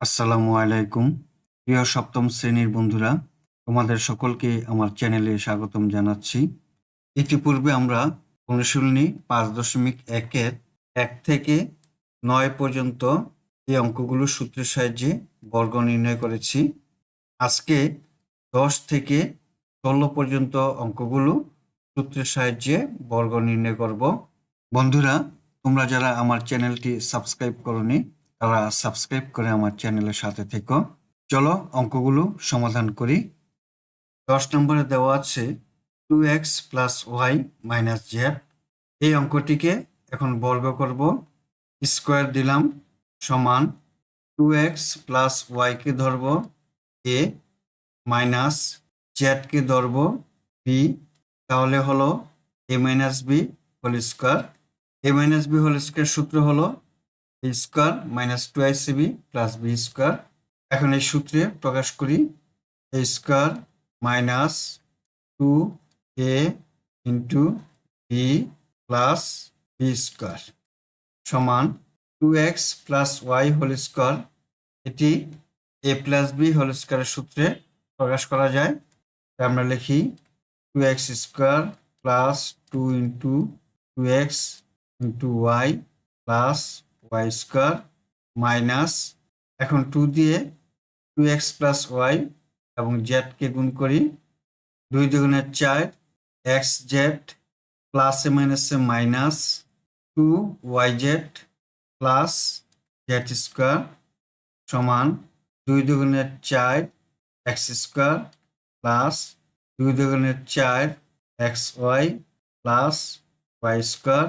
আসসালামু আলাইকুম। প্রিয় সপ্তম শ্রেণীর বন্ধুরা, তোমাদের সকলকে আমার চ্যানেলে স্বাগতম জানাচ্ছি। ইতিপূর্বে আমরা অনুশীলনী 5.1-এর ১ থেকে ৯ পর্যন্ত এই অঙ্কগুলো সূত্রের সাহায্যে বর্গ নির্ণয় করেছি। আজকে ১০ থেকে ১৬ পর্যন্ত অঙ্কগুলো সূত্রের সাহায্যে বর্গ নির্ণয় করব। বন্ধুরা, তোমরা যারা আমার চ্যানেলটি সাবস্ক্রাইব করোনি তারা সাবস্ক্রাইব করে আমার চ্যানেলের সাথে থেকো। চলো অঙ্কগুলো সমাধান করি। ১০ নম্বরে দেওয়া আছে 2x + y - z। এই অঙ্কটিকে এখন বর্গ করব। স্কোয়ার দিলাম সমান 2x + y কে ধরব a মাইনাস z কে ধরব b, তাহলে হলো a - b whole square. a - b whole square সূত্র হলো a square minus 2ac plus b square. এখন এই সূত্রে প্রকাশ করি a square minus 2a into b plus b square সমান 2x + y হোল স্কোয়ার। এটি a প্লাস b হোল স্কোয়ারের সূত্রে প্রকাশ করা যায়। আমরা লিখি 2x square plus 2 into 2x into y plus y square minus, এখন 2 দিয়ে 2x প্লাস y এবং z কে গুণ করি। 2 দুগুণে 4 xz প্লাসে মাইনাসে minus 2yz plus z square সমান 2 দুগুণে 4 x স্কোয়ার প্লাস 2 দুগুণে 4 xy plus y square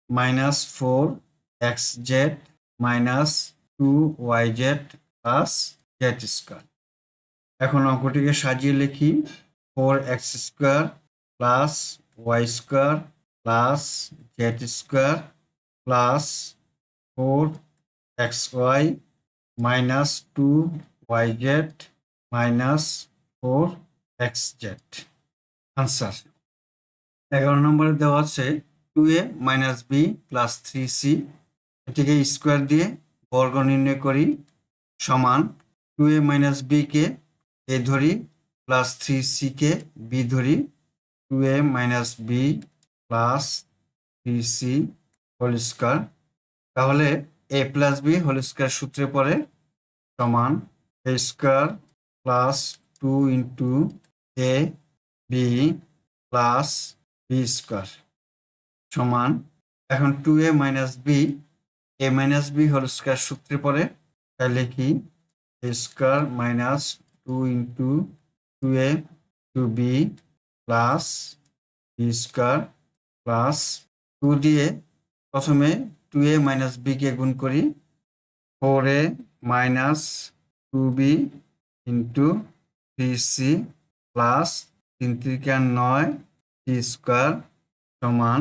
minus 4xz minus 2yz plus z square. এখন অঙ্কটিকে সাজিয়ে লিখি 4x square plus y square plus z square plus 4xy minus 2yz minus 4xz। Answer 11 নম্বরে দেওয়া আছে 2a - b plus 3c। এটিকে square দিয়ে বর্গ নির্ণয় করি সমান 2a - b কে a ধরি প্লাস 3c কে b ধরি। 2a - b plus 3c whole square, তাহলে a plus b whole square সূত্রে পড়ে সমান a square plus 2 into a b plus b square সমান, এখন 2a - b a - b whole square সূত্রে পড়ে, তাহলে কি a square minus 2 into 2a to b plus b square plus 2 দিয়ে প্রথমে 2a - b কে গুণ করি 4a minus 2b into 3c plus 3 3 9 c square সমান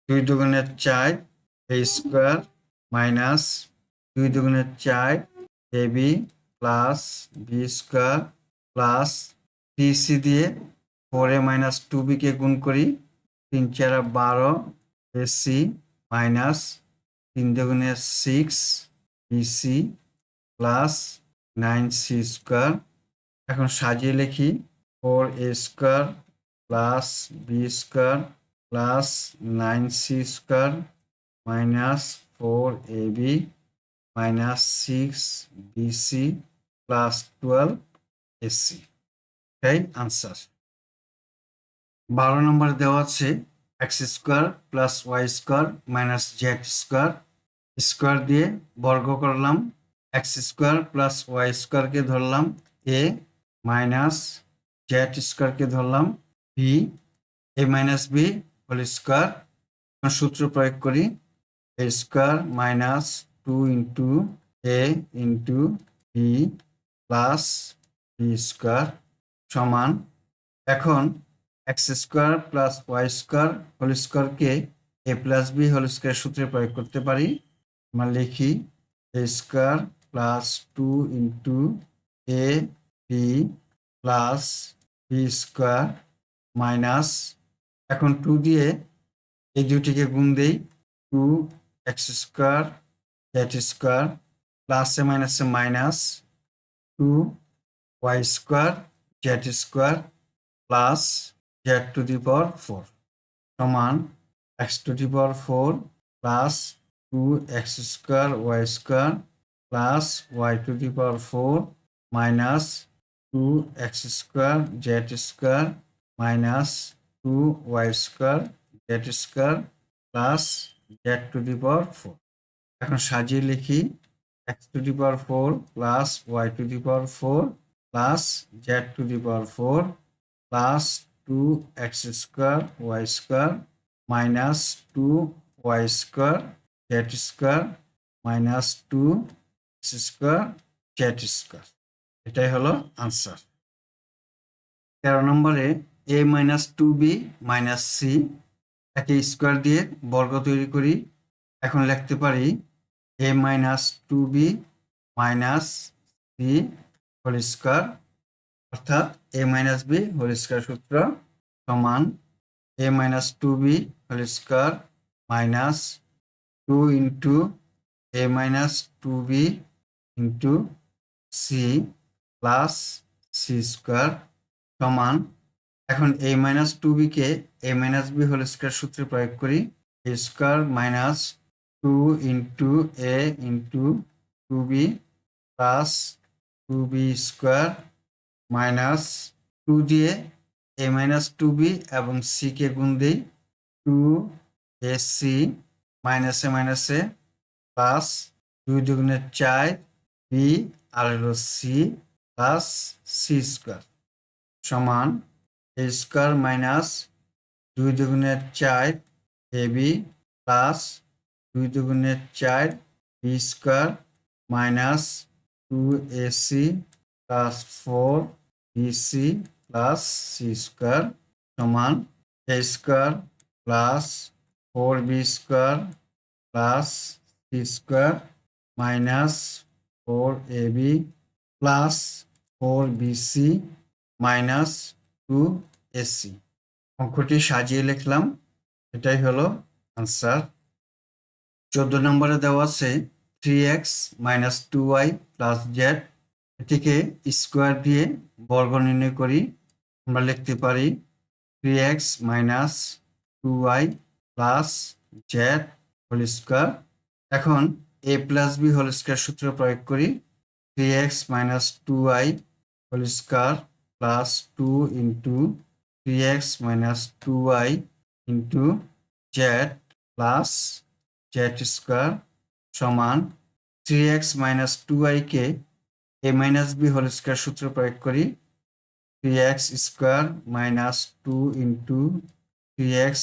2 দুগুণে 4 a স্কোয়ার মাইনাস 2 দুগুণে 4 ab plus b square plus 3c দিয়ে 4a মাইনাস 2b কে গুণ করি 3 4 12 ac মাইনাস 3 দুগুণে 6 bc প্লাস 9c স্কোয়ার। এখন সাজিয়ে লিখি 4a square plus b square plus 9c square minus 4ab minus 6bc plus 12ac। এটাই answer. 12 নম্বরে দেওয়া আছে x square plus y square minus z square. Square দিয়ে বর্গ করলাম, x স্কোয়ার প্লাস y স্কোয়ারকে ধরলাম a মাইনাস z স্কোয়ারকে ধরলাম b, a minus b whole square. সূত্র প্রয়োগ করি a square minus 2 into a into b plus b square সমান, এখন x square plus y square whole স্কোয়ারকে a plus b whole square সূত্রে প্রয়োগ করতে পারি। আমরা লিখি a square plus 2 into a b plus b square minus, এখন 2 দিয়ে এই দুটিকে গুণ দেই 2x স্কোয়ার z স্কোয়ার প্লাসে মাইনাসে minus 2y square Z square plus Z to the power 4 সমান x to the power 4 plus 2x square Y square plus y to the power 4 minus 2x square Z square minus 2y square Z square plus Z to the power 4। এখন সাজিয়ে লিখি x to the power 4 plus y to the power 4 plus Z to the power 4 plus 2x square Y square minus 2y square Z square minus 2x square Z square. এটাই হলো answer. 13 নম্বরে a minus 2b minus c একে square দিয়ে বর্গ তৈরি করি। এখন লিখতে পারি a minus 2b minus c whole square অর্থাৎ a minus b whole square সূত্র সমান a minus 2b whole square minus 2 into a minus 2b into c plus c square সমান এখন a মাইনাস 2b কে a minus b whole square সূত্রে প্রয়োগ করি। a square minus 2 into a into 2b plus 2b square minus 2 দিয়ে a minus 2b এবং c কে গুণ দিই 2ac মাইনাসে মাইনাসে প্লাস 2 দুগুণে 4 b আর হলো c প্লাস c স্কোয়ার সমান a স্কোয়ার মাইনাস 2 দুগুণে 4 ab প্লাস 2 দুগুণে 4 b square minus 2ac plus 4bc plus c square সমান a square plus 4b square plus c square minus 4ab plus 4bc minus 2ac। অঙ্কটি সাজিয়ে লিখলাম। এটাই হলো answer. 14 নম্বরে দেওয়া আছে 3x minus 2y plus Z এটিকে স্কোয়ার দিয়ে বর্গ নির্ণয় করি। আমরা লিখতে পারি 3x minus 2y plus Z whole square. এখন a plus b whole square সূত্র প্রয়োগ করি 3x minus 2y whole square plus 2 into 3x minus 2y into Z plus Z square সমান 3x মাইনাস 2y কে a minus b whole square সূত্র প্রয়োগ করি 3x square minus 2 into 3x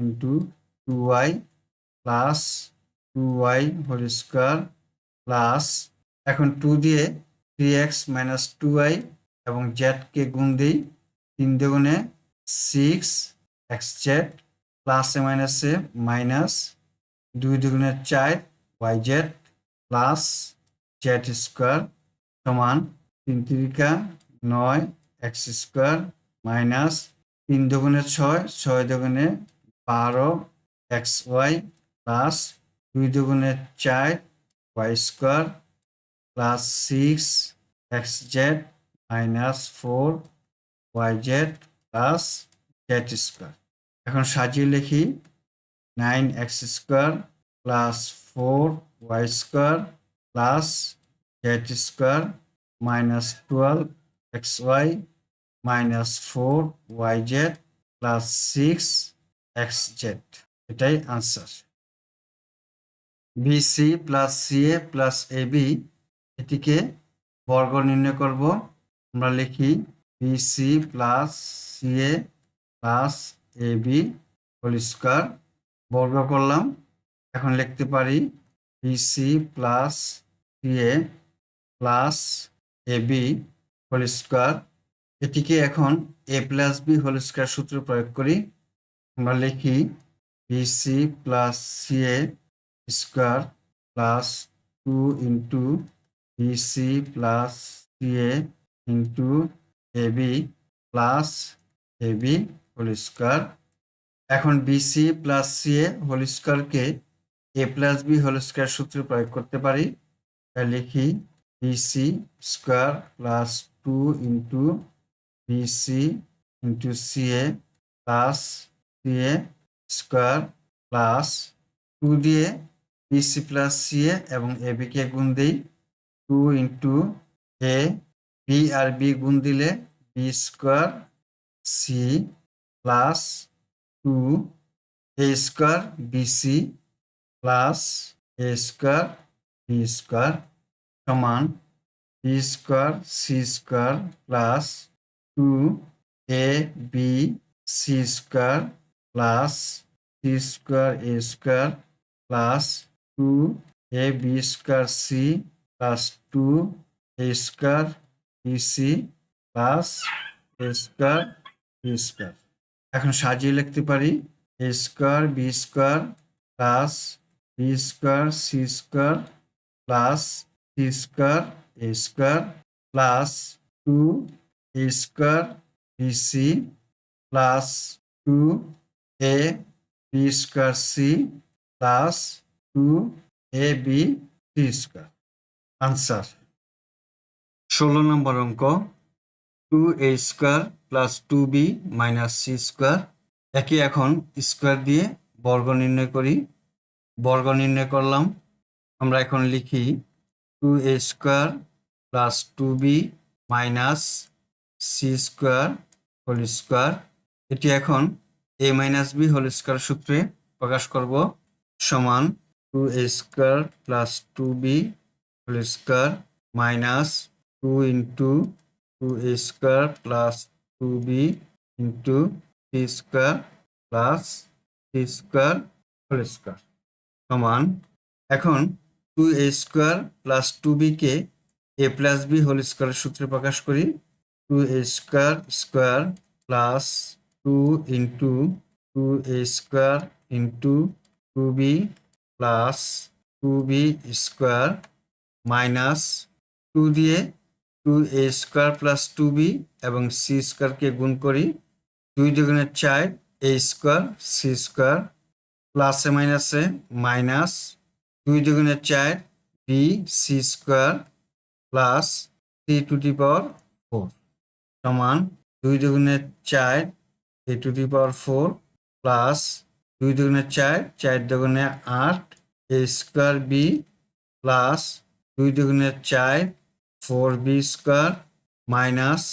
into 2y plus 2y whole square plus এখন 2 দিয়ে 3x minus 2y এবং Z কে গুণ দিই 3 দুগুণে 6 xz প্লাসে মাইনাসে মাইনাস 2 দুগুণে 4 yz প্লাস জেড স্কোয়ার সমান 3 তিরিকা 9 x স্কোয়ার মাইনাস 3 দুগুণে 6 6 দুগুণে 12 xy প্লাস 2 দুগুণে 4 y square plus 6 xz minus 4 yz plus Z square. এখন সাজিয়ে লিখি 9x square plus 4y square plus Z square minus 12xy minus 4yz plus 6xz। এটাই answer. bc plus ca plus ab এটিকে বর্গ নির্ণয় করব। আমরা লিখি bc plus ca plus ab whole square বর্গ করলাম। এখন লিখতে পারি bc plus ca plus ab whole square এটিকে এখন a plus b whole square সূত্র প্রয়োগ করি। আমরা লিখি bc plus ca square plus 2 into bc plus ca into ab plus ab whole square. এখন bc প্লাস ca হোল স্কোয়ারকে a plus b whole square সূত্রে প্রয়োগ করতে পারি লিখি BC square plus 2 into BC into CA plus CA square plus 2 দিয়ে BC plus CA এবং এবিকে গুণ দিই 2 ইন্টু এ বি আর বি গুণ দিলে B square C plus 2 A square BC plus A square B square সমান B square C square plus 2 A B C square plus C square A square plus 2 A B square C plus 2 A square B C plus A square B square. এখন সাজিয়ে লিখতে পারি A square B square plus B square C square plus C square A square plus 2 A square B C plus 2 A B square C plus 2 A B C square. Answer 16 নম্বর অঙ্ক 2a square plus 2b minus C square. একে এখন square দিয়ে বর্গ নির্ণয় করি। বর্গ নির্ণয় করলাম। আমরা এখন লিখি 2a square plus 2b minus C square whole square. এটি এখন a minus B whole square সূত্রে প্রকাশ করব সমান 2a square plus 2b whole square minus 2 into 2a square plus 2b into C square plus C square whole square সমান এখন 2a square plus 2b কে a plus B whole স্কোয়ারের সূত্রে প্রকাশ করি 2a square square plus 2 into 2a square into 2b plus 2b square minus 2 দিয়ে 2a square plus 2b এবং C স্কোয়ারকে গুণ করি 2 দুগুণে 4 a স্কোয়ার সি স্কোয়ার প্লাসে মাইনাসে মাইনাস 2 দুগুণে 4 B C square plus C to the power 4 সমান 2 দুগুণে 4 এ টু দি পাওয়ার 4 প্লাস 2 দুগুণে 4 4 দুগুণে 8 এ স্কোয়ার বি প্লাস 2 দুগুণে 4 4b square minus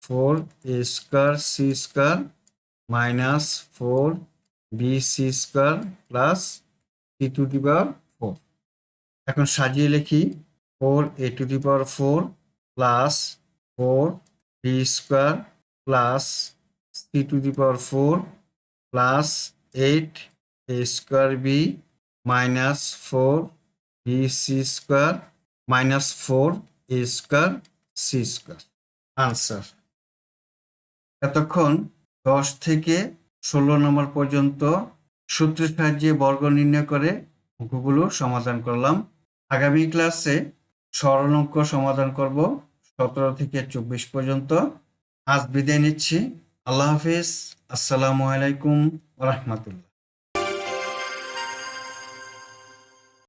4a square C square minus 4b C square plus C to the power 4। এখন সাজিয়ে লিখি 4a to the power 4 plus 4b square plus C to the power 4 plus 8a square B minus 4b C square minus 4a square C square. Answer এতক্ষণ 10 থেকে 16 নম্বর পর্যন্ত সূত্রের সাহায্যে বর্গ নির্ণয় করে অঙ্কগুলো সমাধান করলাম। আগামী ক্লাসে সরল অঙ্ক সমাধান করব 17 থেকে 24 পর্যন্ত। আজ বিদায় নিচ্ছি। আল্লাহ হাফিজ। আসসালামু আলাইকুম ওয়া রাহমাতুল্লাহ।